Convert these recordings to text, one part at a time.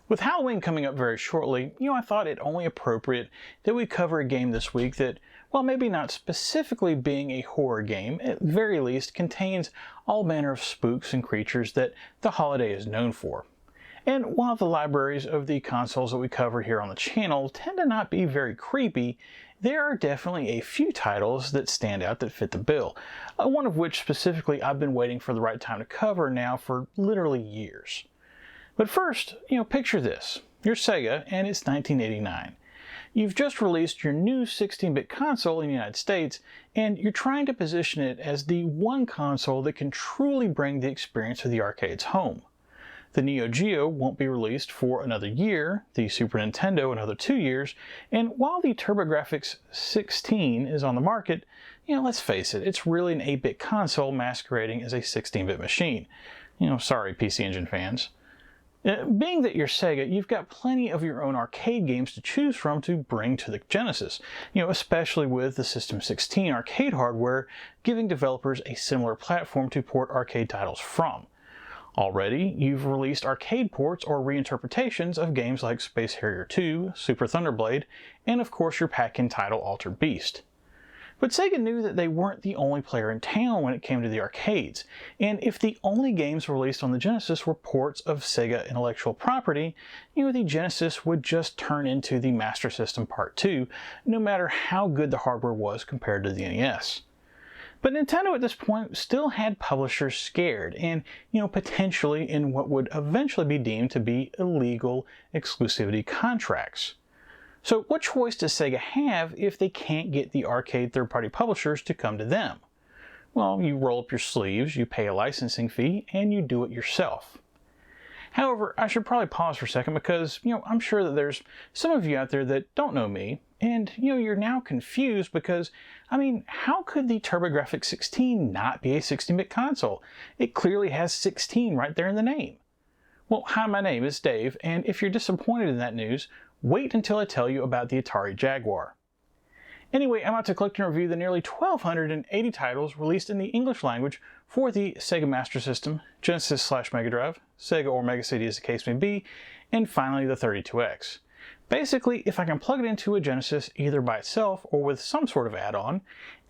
With Halloween coming up very shortly, I thought it only appropriate that we cover a game this week that, while maybe not specifically being a horror game, at very least contains all manner of spooks and creatures that the holiday is known for. And while the libraries of the consoles that we cover here on the channel tend to not be very creepy, there are definitely a few titles that stand out that fit the bill, one of which specifically I've been waiting for the right time to cover now for literally years. But first, picture this. You're Sega, and it's 1989. You've just released your new 16-bit console in the United States, and you're trying to position it as the one console that can truly bring the experience of the arcades home. The Neo Geo won't be released for another year, the Super Nintendo another 2 years, and while the TurboGrafx 16 is on the market, let's face it, it's really an 8-bit console masquerading as a 16-bit machine. Sorry PC Engine fans. Being that you're Sega, you've got plenty of your own arcade games to choose from to bring to the Genesis, especially with the System 16 arcade hardware giving developers a similar platform to port arcade titles from. Already, you've released arcade ports or reinterpretations of games like Space Harrier 2, Super Thunderblade, and of course your pack-in title Altered Beast. But Sega knew that they weren't the only player in town when it came to the arcades, and if the only games released on the Genesis were ports of Sega intellectual property, the Genesis would just turn into the Master System Part 2, no matter how good the hardware was compared to the NES. But Nintendo at this point still had publishers scared, and potentially in what would eventually be deemed to be illegal exclusivity contracts. So what choice does Sega have if they can't get the arcade third-party publishers to come to them? Well, you roll up your sleeves, you pay a licensing fee, and you do it yourself. However, I should probably pause for a second because, I'm sure that there's some of you out there that don't know me, and, you're now confused because, how could the TurboGrafx 16 not be a 16-bit console? It clearly has 16 right there in the name. Well, hi, my name is Dave, and if you're disappointed in that news, wait until I tell you about the Atari Jaguar. Anyway, I'm about to collect and review the nearly 1,280 titles released in the English language for the Sega Master System, Genesis/Mega Drive, Sega or Mega CD as the case may be, and finally the 32X. Basically, if I can plug it into a Genesis either by itself or with some sort of add-on,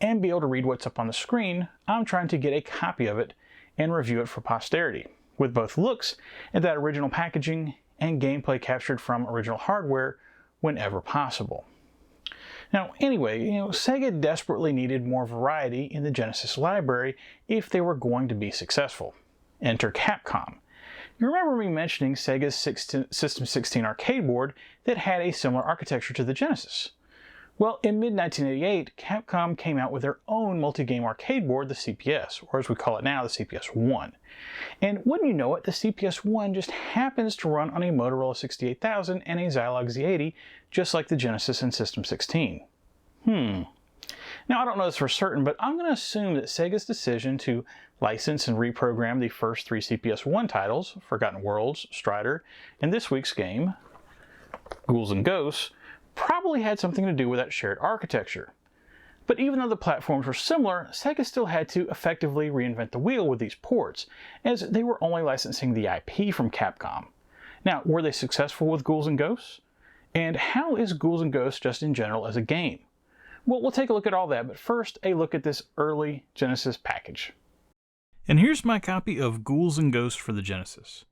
and be able to read what's up on the screen, I'm trying to get a copy of it and review it for posterity, with both looks at that original packaging and gameplay captured from original hardware whenever possible. Now anyway, Sega desperately needed more variety in the Genesis library if they were going to be successful. Enter Capcom. You remember me mentioning Sega's System 16 arcade board that had a similar architecture to the Genesis. Well, in mid-1988, Capcom came out with their own multi-game arcade board, the CPS, or as we call it now, the CPS-1. And wouldn't you know it, the CPS-1 just happens to run on a Motorola 68000 and a Zilog Z80, just like the Genesis and System 16. Now, I don't know this for certain, but I'm going to assume that Sega's decision to license and reprogram the first 3 CPS-1 titles, Forgotten Worlds, Strider, and this week's game, Ghouls N Ghosts, probably had something to do with that shared architecture. But even though the platforms were similar, Sega still had to effectively reinvent the wheel with these ports, as they were only licensing the IP from Capcom. Now, were they successful with Ghouls N Ghosts? And how is Ghouls N Ghosts just in general as a game? Well, we'll take a look at all that, but first, a look at this early Genesis package. And here's my copy of Ghouls N Ghosts for the Genesis.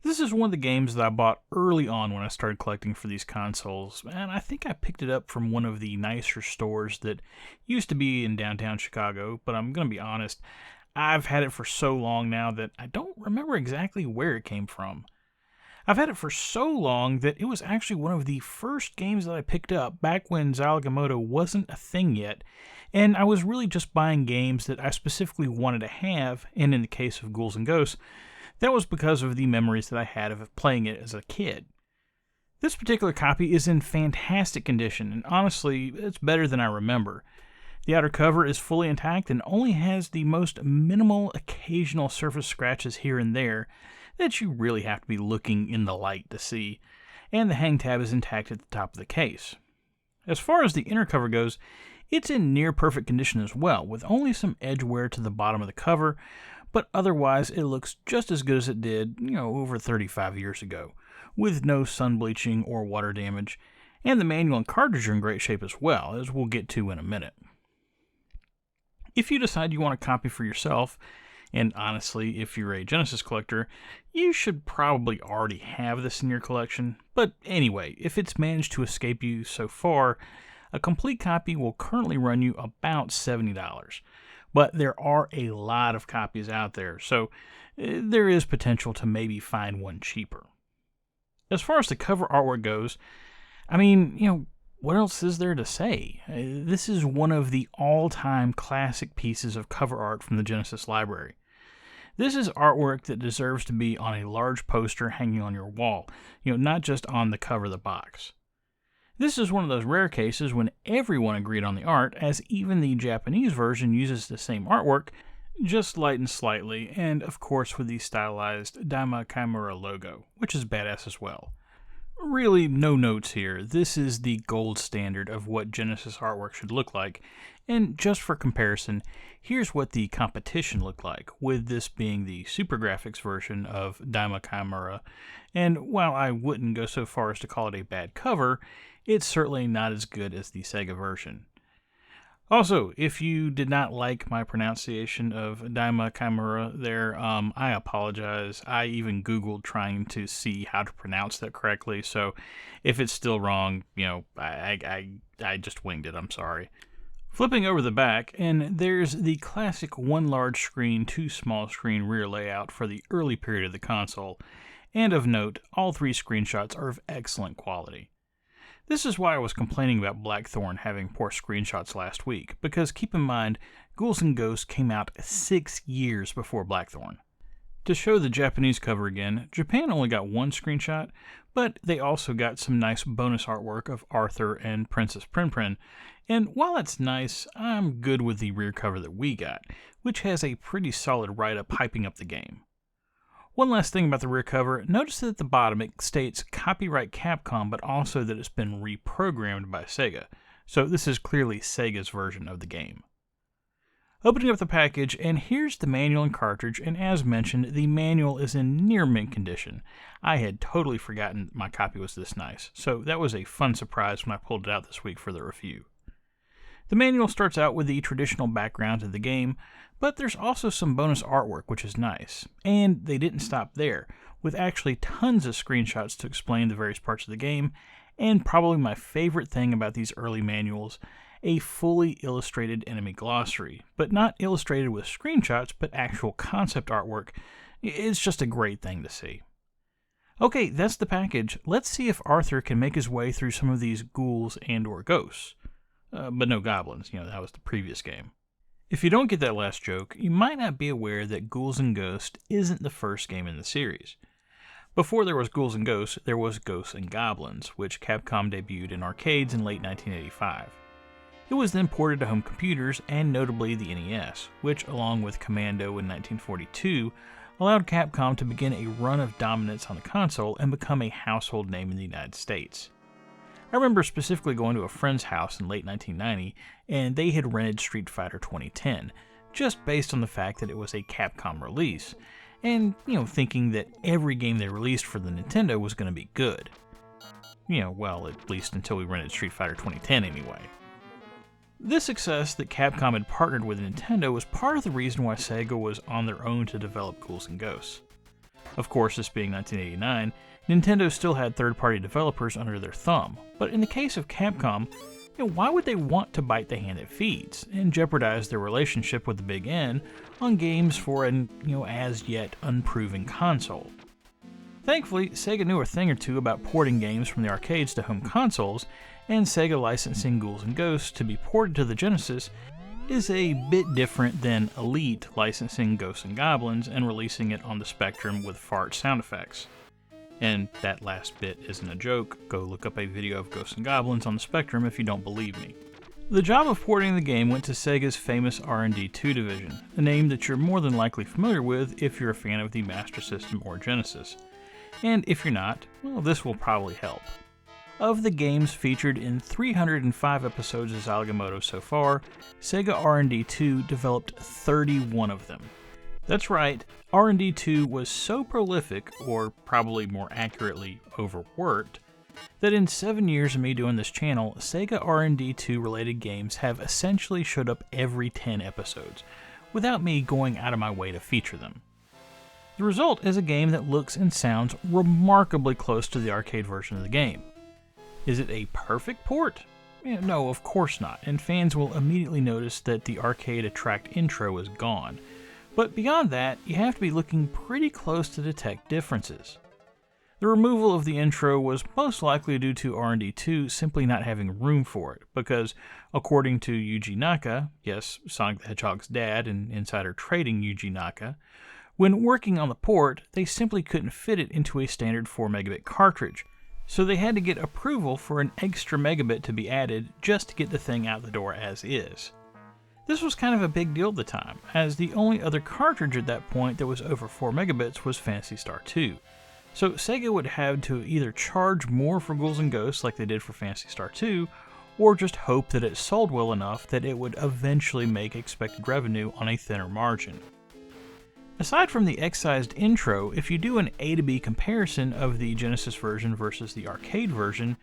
This is one of the games that I bought early on when I started collecting for these consoles, and I think I picked it up from one of the nicer stores that used to be in downtown Chicago, but I'm going to be honest, I've had it for so long now that I don't remember exactly where it came from. I've had it for so long that it was actually one of the first games that I picked up back when Zilog and Moto wasn't a thing yet, and I was really just buying games that I specifically wanted to have, and in the case of Ghouls N Ghosts, that was because of the memories that I had of playing it as a kid. This particular copy is in fantastic condition, and honestly, it's better than I remember. The outer cover is fully intact and only has the most minimal occasional surface scratches here and there that you really have to be looking in the light to see, and the hang tab is intact at the top of the case. As far as the inner cover goes, it's in near perfect condition as well, with only some edge wear to the bottom of the cover, but otherwise it looks just as good as it did, over 35 years ago, with no sun bleaching or water damage, and the manual and cartridge are in great shape as well, as we'll get to in a minute. If you decide you want a copy for yourself, and honestly, if you're a Genesis collector, you should probably already have this in your collection, but anyway, if it's managed to escape you so far, a complete copy will currently run you about $70. But there are a lot of copies out there, so there is potential to maybe find one cheaper. As far as the cover artwork goes, I mean, what else is there to say? This is one of the all-time classic pieces of cover art from the Genesis library. This is artwork that deserves to be on a large poster hanging on your wall, not just on the cover of the box. This is one of those rare cases when everyone agreed on the art, as even the Japanese version uses the same artwork, just lightened slightly, and of course with the stylized Daima Chimera logo, which is badass as well. Really, no notes here. This is the gold standard of what Genesis artwork should look like, and just for comparison, here's what the competition looked like, with this being the Super Graphics version of Daima Chimera, and while I wouldn't go so far as to call it a bad cover, it's certainly not as good as the Sega version. Also, if you did not like my pronunciation of Daima Chimera there, I apologize. I even Googled trying to see how to pronounce that correctly, so if it's still wrong, I just winged it, I'm sorry. Flipping over the back, and there's the classic one large screen, two small screen rear layout for the early period of the console, and of note, all three screenshots are of excellent quality. This is why I was complaining about Blackthorn having poor screenshots last week, because keep in mind, Ghouls N Ghosts came out 6 years before Blackthorn. To show the Japanese cover again, Japan only got one screenshot, but they also got some nice bonus artwork of Arthur and Princess Prinprin, and while that's nice, I'm good with the rear cover that we got, which has a pretty solid write-up hyping up the game. One last thing about the rear cover, notice that at the bottom it states copyright Capcom, but also that it's been reprogrammed by Sega, so this is clearly Sega's version of the game. Opening up the package, and here's the manual and cartridge, and as mentioned, the manual is in near mint condition. I had totally forgotten my copy was this nice, so that was a fun surprise when I pulled it out this week for the review. The manual starts out with the traditional background of the game, but there's also some bonus artwork, which is nice. And they didn't stop there, with actually tons of screenshots to explain the various parts of the game, and probably my favorite thing about these early manuals, a fully illustrated enemy glossary, but not illustrated with screenshots, but actual concept artwork. It's just a great thing to see. Okay, that's the package. Let's see if Arthur can make his way through some of these ghouls and or ghosts. But no goblins, that was the previous game. If you don't get that last joke, you might not be aware that Ghouls N Ghosts isn't the first game in the series. Before there was Ghouls N Ghosts, there was Ghosts and Goblins, which Capcom debuted in arcades in late 1985. It was then ported to home computers, and notably the NES, which, along with Commando in 1942, allowed Capcom to begin a run of dominance on the console and become a household name in the United States. I remember specifically going to a friend's house in late 1990, and they had rented Street Fighter 2010, just based on the fact that it was a Capcom release, and, thinking that every game they released for the Nintendo was going to be good. Well, at least until we rented Street Fighter 2010 anyway. This success that Capcom had partnered with Nintendo was part of the reason why Sega was on their own to develop Ghouls N Ghosts. Of course, this being 1989, Nintendo still had third-party developers under their thumb, but in the case of Capcom, why would they want to bite the hand that feeds and jeopardize their relationship with the Big N on games for an, as yet unproven console? Thankfully, Sega knew a thing or two about porting games from the arcades to home consoles, and Sega licensing Ghouls N Ghosts to be ported to the Genesis is a bit different than Elite licensing Ghosts and Goblins and releasing it on the Spectrum with fart sound effects. And that last bit isn't a joke. Go look up a video of Ghosts and Goblins on the Spectrum if you don't believe me. The job of porting the game went to Sega's famous R&D2 division, a name that you're more than likely familiar with if you're a fan of the Master System or Genesis. And if you're not, well, this will probably help. Of the games featured in 305 episodes of Zilog and Moto so far, Sega R&D2 developed 31 of them. That's right, R&D 2 was so prolific, or probably more accurately, overworked, that in 7 years of me doing this channel, Sega R&D 2 related games have essentially showed up every 10 episodes, without me going out of my way to feature them. The result is a game that looks and sounds remarkably close to the arcade version of the game. Is it a perfect port? No, of course not, and fans will immediately notice that the arcade attract intro is gone. But beyond that, you have to be looking pretty close to detect differences. The removal of the intro was most likely due to R&D 2 simply not having room for it, because according to Yuji Naka, yes, Sonic the Hedgehog's dad and insider trading Yuji Naka, when working on the port, they simply couldn't fit it into a standard 4 megabit cartridge, so they had to get approval for an extra megabit to be added just to get the thing out the door as is. This was kind of a big deal at the time, as the only other cartridge at that point that was over 4 megabits was Phantasy Star 2. So Sega would have to either charge more for Ghouls N Ghosts like they did for Phantasy Star 2, or just hope that it sold well enough that it would eventually make expected revenue on a thinner margin. Aside from the excised intro, if you do an A to B comparison of the Genesis version versus the arcade version,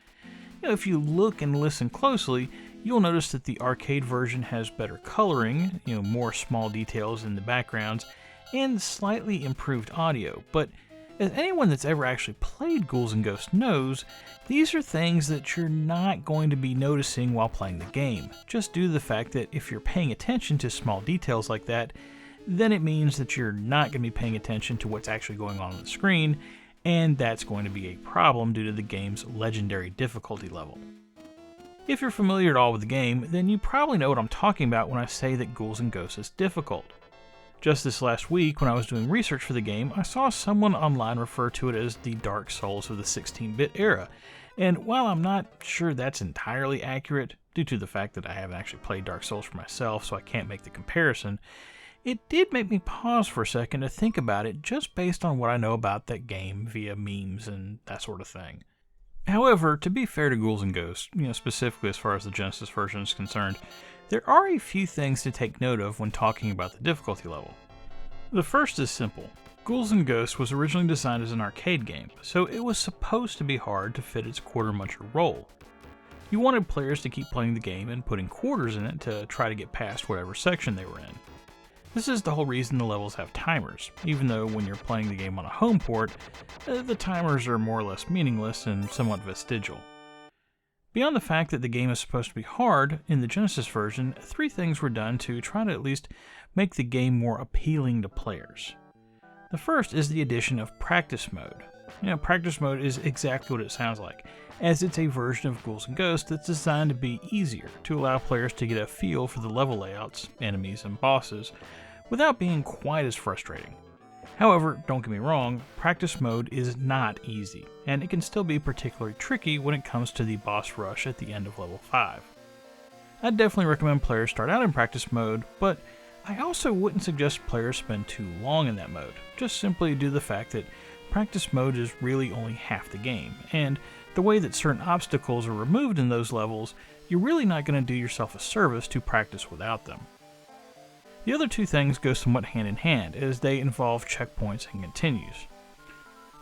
if you look and listen closely, you'll notice that the arcade version has better coloring, more small details in the backgrounds, and slightly improved audio. But as anyone that's ever actually played Ghouls N Ghosts knows, these are things that you're not going to be noticing while playing the game, just due to the fact that if you're paying attention to small details like that, then it means that you're not going to be paying attention to what's actually going on the screen, and that's going to be a problem due to the game's legendary difficulty level. If you're familiar at all with the game, then you probably know what I'm talking about when I say that Ghouls N Ghosts is difficult. Just this last week, when I was doing research for the game, I saw someone online refer to it as the Dark Souls of the 16-bit era, and while I'm not sure that's entirely accurate, due to the fact that I haven't actually played Dark Souls for myself, so I can't make the comparison, it did make me pause for a second to think about it just based on what I know about that game via memes and that sort of thing. However, to be fair to Ghouls N Ghosts, specifically as far as the Genesis version is concerned, there are a few things to take note of when talking about the difficulty level. The first is simple. Ghouls N Ghosts was originally designed as an arcade game, so it was supposed to be hard to fit its quarter-muncher role. You wanted players to keep playing the game and putting quarters in it to try to get past whatever section they were in. This is the whole reason the levels have timers, even though when you're playing the game on a home port, the timers are more or less meaningless and somewhat vestigial. Beyond the fact that the game is supposed to be hard, in the Genesis version, 3 things were done to try to at least make the game more appealing to players. The first is the addition of practice mode. Practice mode is exactly what it sounds like, as it's a version of Ghouls N Ghosts that's designed to be easier, to allow players to get a feel for the level layouts, enemies, and bosses, without being quite as frustrating. However, don't get me wrong, practice mode is not easy, and it can still be particularly tricky when it comes to the boss rush at the end of level 5. I'd definitely recommend players start out in practice mode, but I also wouldn't suggest players spend too long in that mode, just simply due to the fact that practice mode is really only half the game, and the way that certain obstacles are removed in those levels, you're really not going to do yourself a service to practice without them. The other 2 things go somewhat hand in hand, as they involve checkpoints and continues.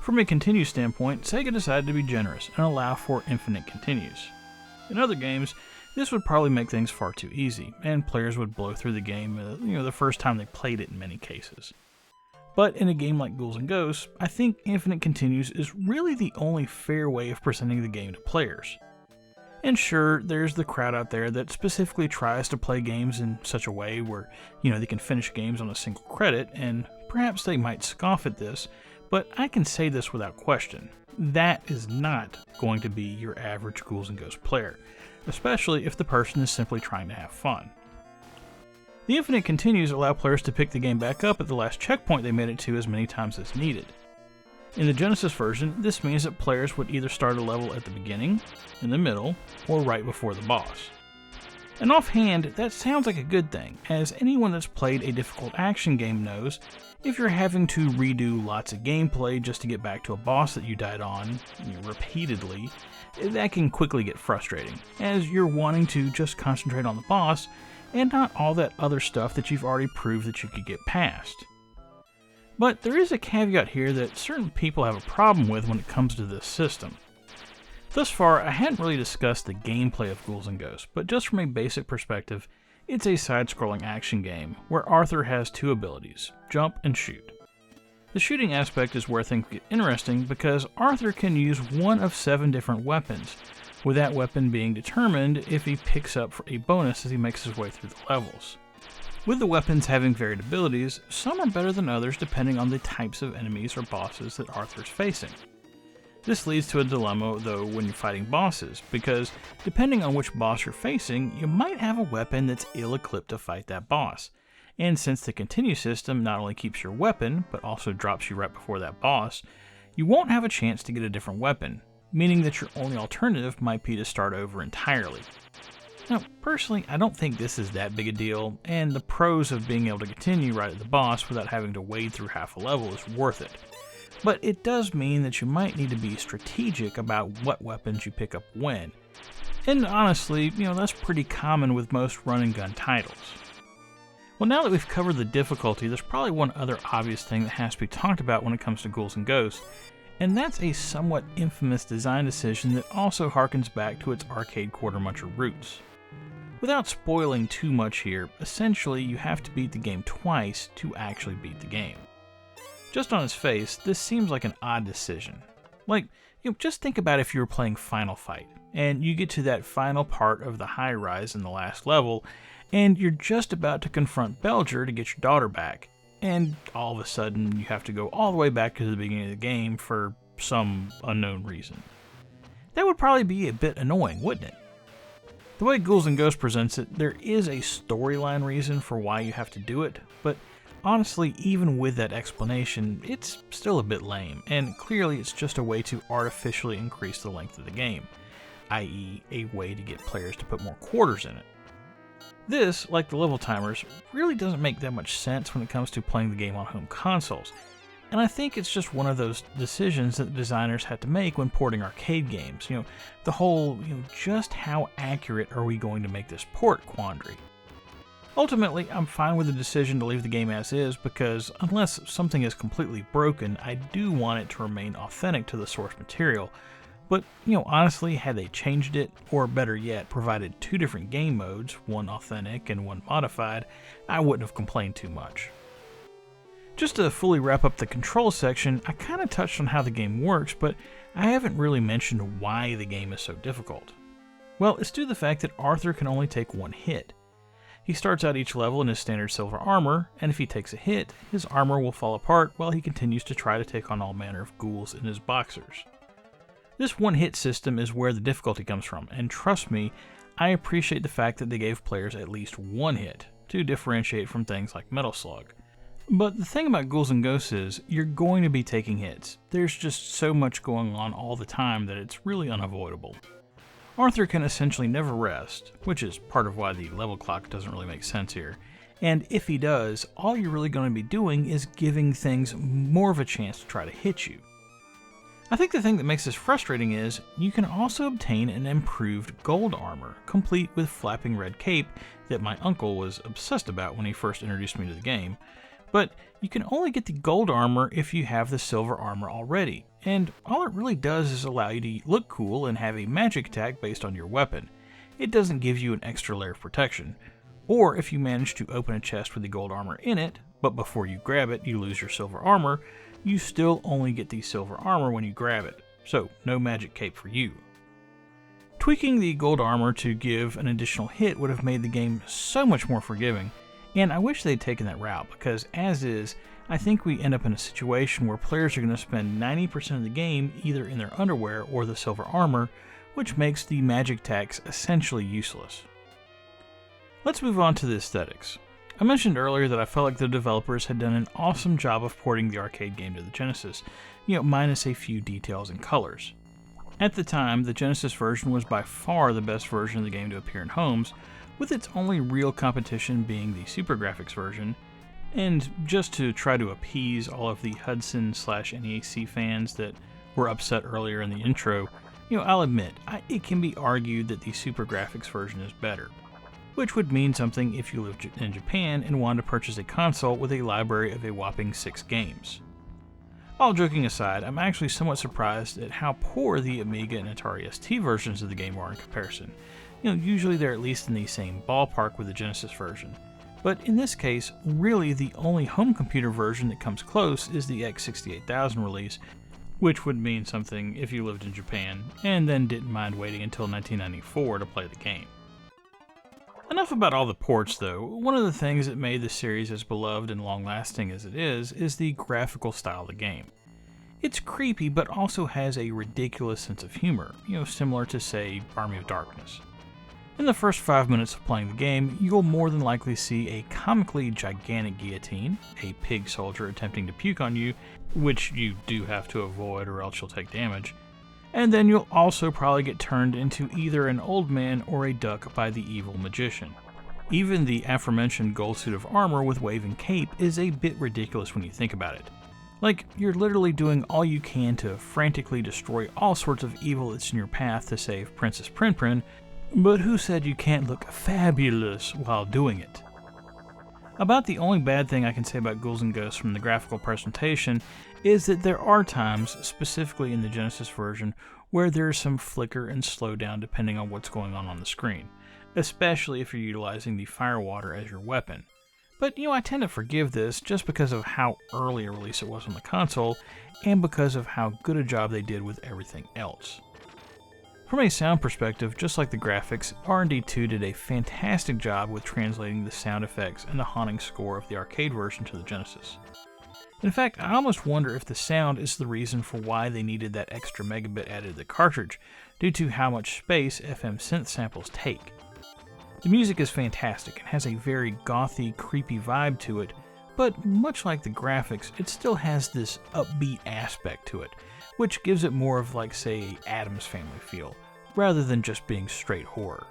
From a continue standpoint, Sega decided to be generous and allow for infinite continues. In other games, this would probably make things far too easy, and players would blow through the game the first time they played it in many cases. But in a game like Ghouls N Ghosts, I think infinite continues is really the only fair way of presenting the game to players. And sure, there's the crowd out there that specifically tries to play games in such a way where, they can finish games on a single credit, and perhaps they might scoff at this, but I can say this without question. That is not going to be your average Ghouls N Ghosts player, especially if the person is simply trying to have fun. The infinite continues allow players to pick the game back up at the last checkpoint they made it to as many times as needed. In the Genesis version, this means that players would either start a level at the beginning, in the middle, or right before the boss. And offhand, that sounds like a good thing, as anyone that's played a difficult action game knows, if you're having to redo lots of gameplay just to get back to a boss that you died on repeatedly, that can quickly get frustrating, as you're wanting to just concentrate on the boss and not all that other stuff that you've already proved that you could get past. But there is a caveat here that certain people have a problem with when it comes to this system. Thus far, I hadn't really discussed the gameplay of Ghouls N Ghosts, but just from a basic perspective, it's a side-scrolling action game where Arthur has two abilities, jump and shoot. The shooting aspect is where things get interesting because Arthur can use one of 7 different weapons, with that weapon being determined if he picks up for a bonus as he makes his way through the levels. With the weapons having varied abilities, some are better than others depending on the types of enemies or bosses that Arthur's facing. This leads to a dilemma though when you're fighting bosses, because depending on which boss you're facing, you might have a weapon that's ill-equipped to fight that boss. And since the continue system not only keeps your weapon, but also drops you right before that boss, you won't have a chance to get a different weapon, meaning that your only alternative might be to start over entirely. Now, personally, I don't think this is that big a deal, and the pros of being able to continue right at the boss without having to wade through half a level is worth it. But it does mean that you might need to be strategic about what weapons you pick up when. And honestly, that's pretty common with most run-and-gun titles. Well, now that we've covered the difficulty, there's probably one other obvious thing that has to be talked about when it comes to Ghouls N Ghosts, and that's a somewhat infamous design decision that also harkens back to its arcade quarter muncher roots. Without spoiling too much here, essentially you have to beat the game twice to actually beat the game. Just on its face, this seems like an odd decision. Just think about if you were playing Final Fight, and you get to that final part of the high-rise in the last level, and you're just about to confront Belger to get your daughter back, and all of a sudden you have to go all the way back to the beginning of the game for some unknown reason. That would probably be a bit annoying, wouldn't it? The way Ghouls N Ghosts presents it, there is a storyline reason for why you have to do it, but honestly, even with that explanation, it's still a bit lame, and clearly it's just a way to artificially increase the length of the game, i.e. a way to get players to put more quarters in it. This, like the level timers, really doesn't make that much sense when it comes to playing the game on home consoles, and I think it's just one of those decisions that the designers had to make when porting arcade games. The whole, just how accurate are we going to make this port quandary. Ultimately, I'm fine with the decision to leave the game as is because unless something is completely broken, I do want it to remain authentic to the source material. But, honestly, had they changed it, or better yet, provided 2 different game modes, one authentic and one modified, I wouldn't have complained too much. Just to fully wrap up the control section, I kind of touched on how the game works, but I haven't really mentioned why the game is so difficult. Well, it's due to the fact that Arthur can only take 1 hit. He starts out each level in his standard silver armor, and if he takes a hit, his armor will fall apart while he continues to try to take on all manner of ghouls in his boxers. This 1-hit system is where the difficulty comes from, and trust me, I appreciate the fact that they gave players at least 1 hit, to differentiate from things like Metal Slug. But the thing about Ghouls N Ghosts is, you're going to be taking hits. There's just so much going on all the time that it's really unavoidable. Arthur can essentially never rest, which is part of why the level clock doesn't really make sense here, and if he does, all you're really going to be doing is giving things more of a chance to try to hit you. I think the thing that makes this frustrating is, you can also obtain an improved gold armor, complete with flapping red cape that my uncle was obsessed about when he first introduced me to the game, but you can only get the gold armor if you have the silver armor already, and all it really does is allow you to look cool and have a magic attack based on your weapon. It doesn't give you an extra layer of protection. Or if you manage to open a chest with the gold armor in it, but before you grab it you lose your silver armor, you still only get the silver armor when you grab it, so no magic cape for you. Tweaking the gold armor to give an additional hit would have made the game so much more forgiving, and I wish they'd taken that route, because as is, I think we end up in a situation where players are going to spend 90% of the game either in their underwear or the silver armor, which makes the magic attacks essentially useless. Let's move on to the aesthetics. I mentioned earlier that I felt like the developers had done an awesome job of porting the arcade game to the Genesis, minus a few details and colors. At the time, the Genesis version was by far the best version of the game to appear in homes, with its only real competition being the Super Graphics version, and just to try to appease all of the Hudson/NEAC fans that were upset earlier in the intro, I'll admit, it can be argued that the Super Graphics version is better. which would mean something if you lived in Japan and wanted to purchase a console with a library of a whopping 6 games. All joking aside, I'm actually somewhat surprised at how poor the Amiga and Atari ST versions of the game are in comparison. Usually they're at least in the same ballpark with the Genesis version. But in this case, really the only home computer version that comes close is the X68000 release, which would mean something if you lived in Japan and then didn't mind waiting until 1994 to play the game. Enough about all the ports though. One of the things that made the series as beloved and long-lasting as it is the graphical style of the game. It's creepy but also has a ridiculous sense of humor, similar to say Army of Darkness. In the first 5 minutes of playing the game, you'll more than likely see a comically gigantic guillotine, a pig soldier attempting to puke on you, which you do have to avoid or else you'll take damage, and then you'll also probably get turned into either an old man or a duck by the evil magician. Even the aforementioned gold suit of armor with waving cape is a bit ridiculous when you think about it. Like, you're literally doing all you can to frantically destroy all sorts of evil that's in your path to save Princess Prin, but who said you can't look fabulous while doing it? About the only bad thing I can say about Ghouls N Ghosts from the graphical presentation is that there are times, specifically in the Genesis version, where there's some flicker and slowdown depending on what's going on the screen, especially if you're utilizing the firewater as your weapon. But I tend to forgive this just because of how early a release it was on the console, and because of how good a job they did with everything else. From a sound perspective, just like the graphics, R&D 2 did a fantastic job with translating the sound effects and the haunting score of the arcade version to the Genesis. In fact, I almost wonder if the sound is the reason for why they needed that extra megabit added to the cartridge, due to how much space FM synth samples take. The music is fantastic and has a very gothy, creepy vibe to it, but much like the graphics, it still has this upbeat aspect to it, which gives it more of like, say, Addams Family feel, rather than just being straight horror.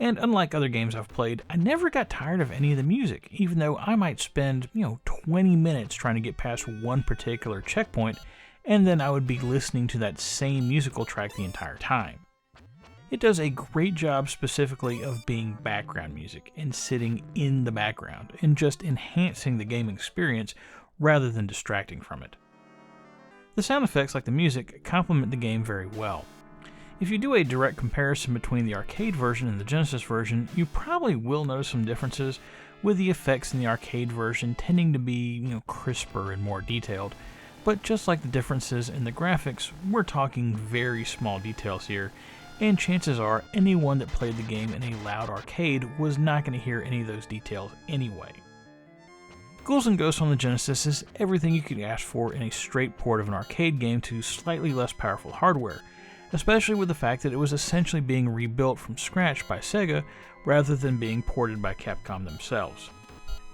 And unlike other games I've played, I never got tired of any of the music, even though I might spend, 20 minutes trying to get past one particular checkpoint, and then I would be listening to that same musical track the entire time. It does a great job specifically of being background music and sitting in the background and just enhancing the game experience rather than distracting from it. The sound effects, like the music, complement the game very well. If you do a direct comparison between the arcade version and the Genesis version, you probably will notice some differences, with the effects in the arcade version tending to be, crisper and more detailed. But just like the differences in the graphics, we're talking very small details here, and chances are anyone that played the game in a loud arcade was not going to hear any of those details anyway. Ghouls N Ghosts on the Genesis is everything you could ask for in a straight port of an arcade game to slightly less powerful hardware, especially with the fact that it was essentially being rebuilt from scratch by Sega rather than being ported by Capcom themselves.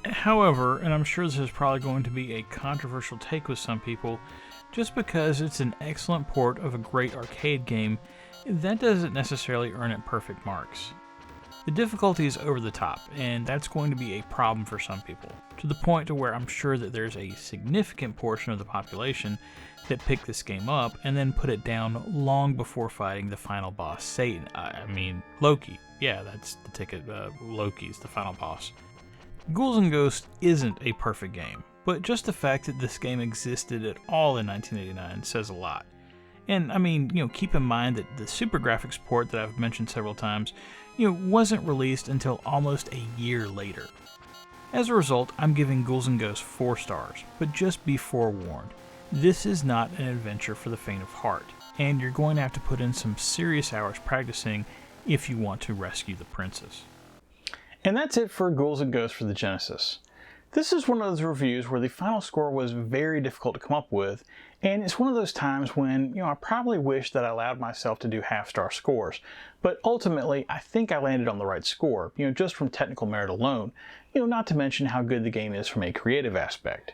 However, and I'm sure this is probably going to be a controversial take with some people, just because it's an excellent port of a great arcade game, that doesn't necessarily earn it perfect marks. The difficulty is over the top, and that's going to be a problem for some people, to the point to where I'm sure that there's a significant portion of the population that picked this game up and then put it down long before fighting the final boss, Satan. Loki. Yeah, that's the ticket. Loki's the final boss. Ghouls N Ghosts isn't a perfect game, but just the fact that this game existed at all in 1989 says a lot. And keep in mind that the Super Graphics port that I've mentioned several times, wasn't released until almost a year later. As a result, I'm giving Ghouls N Ghosts 4 stars, but just be forewarned, this is not an adventure for the faint of heart, and you're going to have to put in some serious hours practicing if you want to rescue the princess. And that's it for Ghouls N Ghosts for the Genesis. This is one of those reviews where the final score was very difficult to come up with, and it's one of those times when, I probably wish that I allowed myself to do half-star scores, but ultimately I think I landed on the right score, just from technical merit alone, not to mention how good the game is from a creative aspect.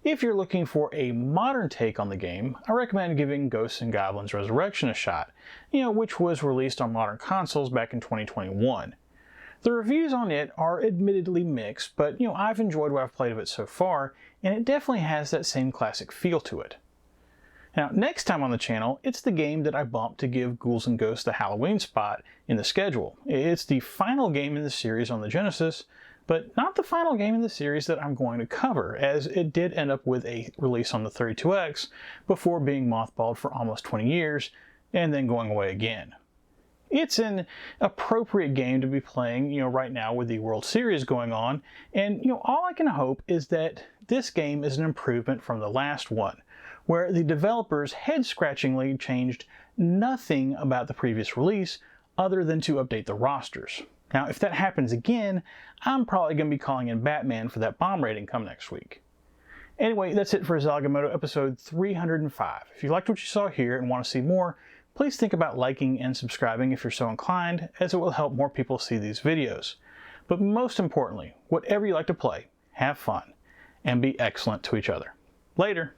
If you're looking for a modern take on the game, I recommend giving Ghosts and Goblins Resurrection a shot, which was released on modern consoles back in 2021. The reviews on it are admittedly mixed, but I've enjoyed what I've played of it so far, and it definitely has that same classic feel to it. Now, next time on the channel, it's the game that I bumped to give Ghouls N Ghosts the Halloween spot in the schedule. It's the final game in the series on the Genesis, but not the final game in the series that I'm going to cover, as it did end up with a release on the 32X before being mothballed for almost 20 years and then going away again. It's an appropriate game to be playing, right now with the World Series going on, and all I can hope is that this game is an improvement from the last one, where the developers head-scratchingly changed nothing about the previous release other than to update the rosters. Now, if that happens again, I'm probably going to be calling in Batman for that bomb rating come next week. Anyway, that's it for Zilog and Moto episode 305. If you liked what you saw here and want to see more, please think about liking and subscribing if you're so inclined, as it will help more people see these videos. But most importantly, whatever you like to play, have fun, and be excellent to each other. Later!